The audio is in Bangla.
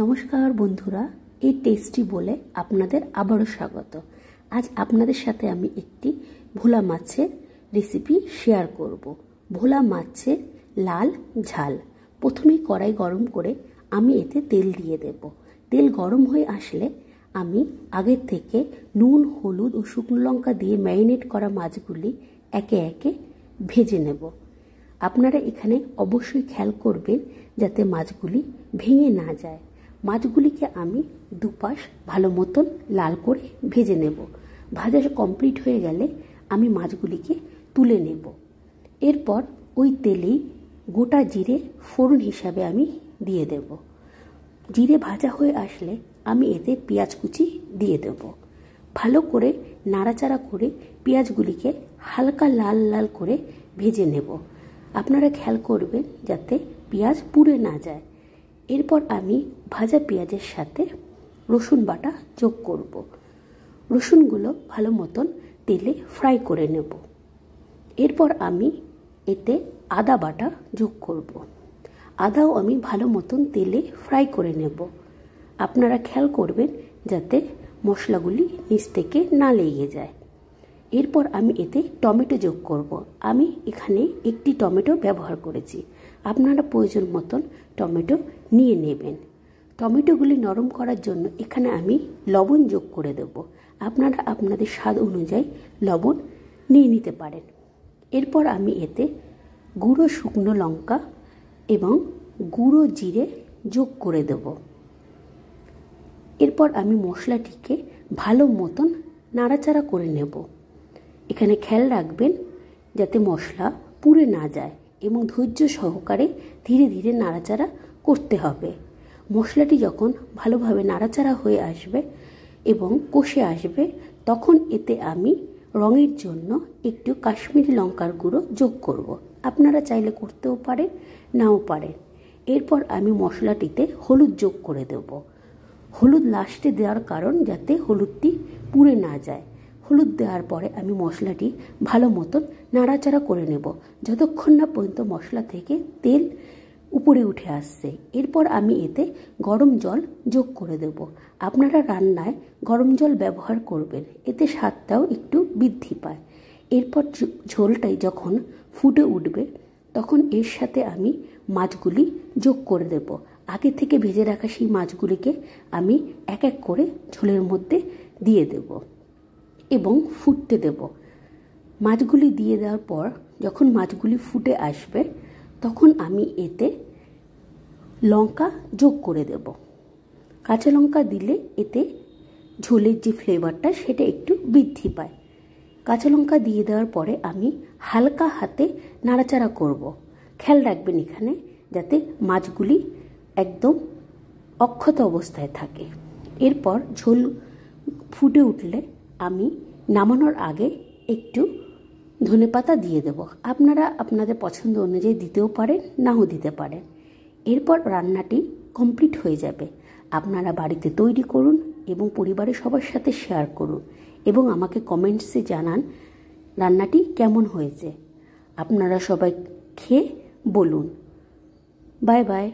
নমস্কার বন্ধুরা, এই টেস্টি বলে আপনাদের আবারও স্বাগত। আজ আপনাদের সাথে আমি একটি ভোলা মাছের রেসিপি শেয়ার করব। ভোলা মাছের লাল ঝাল। প্রথমেই কড়াই গরম করে আমি এতে তেল দিয়ে দেব। তেল গরম হয়ে আসলে আমি আগের থেকে নুন, হলুদ ও শুকনো লঙ্কা দিয়ে ম্যারিনেট করা মাছগুলি একে একে ভেজে নেব। আপনারা এখানে অবশ্যই খেয়াল করবেন যাতে মাছগুলি ভেঙে না যায়। মাছগুলিকে আমি দুপাশ ভালো মতন লাল করে ভেজে নেব। ভাজা কমপ্লিট হয়ে গেলে আমি মাছগুলিকে তুলে নেব। এরপর ওই তেলেই গোটা জিরে ফোড়ন হিসাবে আমি দিয়ে দেব। জিরে ভাজা হয়ে আসলে আমি এতে পেঁয়াজ কুচি দিয়ে দেব। ভালো করে নাড়াচাড়া করে পেঁয়াজগুলিকে হালকা লাল লাল করে ভেজে নেব। আপনারা খেয়াল করবেন যাতে পেঁয়াজ পুড়ে না যায়। এরপর আমি ভাজা পেঁয়াজের সাথে রসুন বাটা যোগ করব। রসুনগুলো ভালো মতন তেলে ফ্রাই করে নেব। এরপর আমি এতে আদা বাটা যোগ করব। আদাও আমি ভালো মতন তেলে ফ্রাই করে নেব। আপনারা খেয়াল করবেন যাতে মশলাগুলি নিচ থেকে না লেগে যায়। এরপর আমি এতে টমেটো যোগ করব। আমি এখানে একটি টমেটো ব্যবহার করেছি। আপনারা প্রয়োজন মতন টমেটো নিয়ে নেবেন। টমেটোগুলি নরম করার জন্য এখানে আমি লবণ যোগ করে দেব। আপনারা আপনাদের স্বাদ অনুযায়ী লবণ নিয়ে নিতে পারেন। এরপর আমি এতে গুঁড়ো শুকনো লঙ্কা এবং গুঁড়ো জিরে যোগ করে দেব। এরপর আমি মশলাটিকে ভালো মতন নাড়াচাড়া করে নেব। এখানে খেয়াল রাখবেন যাতে মশলা পুড়ে না যায় এবং ধৈর্য সহকারে ধীরে ধীরে নাড়াচাড়া করতে হবে। মশলাটি যখন ভালোভাবে নাড়াচাড়া হয়ে আসবে এবং কষে আসবে তখন এতে আমি রঙের জন্য একটু কাশ্মীরি লঙ্কার গুঁড়ো যোগ করব। আপনারা চাইলে করতেও পারেন, নাও পারেন। এরপর আমি মশলাটিতে হলুদ যোগ করে দেব। হলুদ লাস্টে দেওয়ার কারণ যাতে হলুদটি পুড়ে না যায়। হলুদ দেওয়ার পরে আমি মশলাটি ভালো মতন নাড়াচাড়া করে নেব যতক্ষণ না পর্যন্ত মশলা থেকে তেল উপরে উঠে আসছে। এরপর আমি এতে গরম জল যোগ করে দেব। আপনারা রান্নায় গরম জল ব্যবহার করবেন, এতে স্বাদটাও একটু বৃদ্ধি পায়। এরপর ঝোলটাই যখন ফুটে উঠবে তখন এর সাথে আমি মাছগুলি যোগ করে দেব। আগে থেকে ভেজে রাখা সেই মাছগুলিকে আমি এক এক করে ঝোলের মধ্যে দিয়ে দেব এবং ফুটতে দেব। মাছগুলি দিয়ে দেওয়ার পর যখন মাছগুলি ফুটে আসবে তখন আমি এতে লঙ্কা যোগ করে দেব। কাঁচা লঙ্কা দিলে এতে ঝোলের যে ফ্লেভারটা সেটা একটু বৃদ্ধি পায়। কাঁচা লঙ্কা দিয়ে দেওয়ার পরে আমি হালকা হাতে নাড়াচাড়া করব। খেয়াল রাখবেন এখানে যাতে মাছগুলি একদম অক্ষত অবস্থায় থাকে। এরপর ঝোল ফুটে উঠলে আমি নামানোর আগে একটু ধনেপাতা দিয়ে দেব। আপনারা আপনাদের পছন্দ অনুযায়ী দিতেও পারেন, নাও দিতে পারেন। এরপর রান্নাটি কমপ্লিট হয়ে যাবে। আপনারা বাড়িতে তৈরি করুন এবং পরিবারের সবার সাথে শেয়ার করুন এবং আমাকে কমেন্টসে জানান রান্নাটি কেমন হয়েছে। আপনারা সবাই খেয়ে বলুন। Bye bye.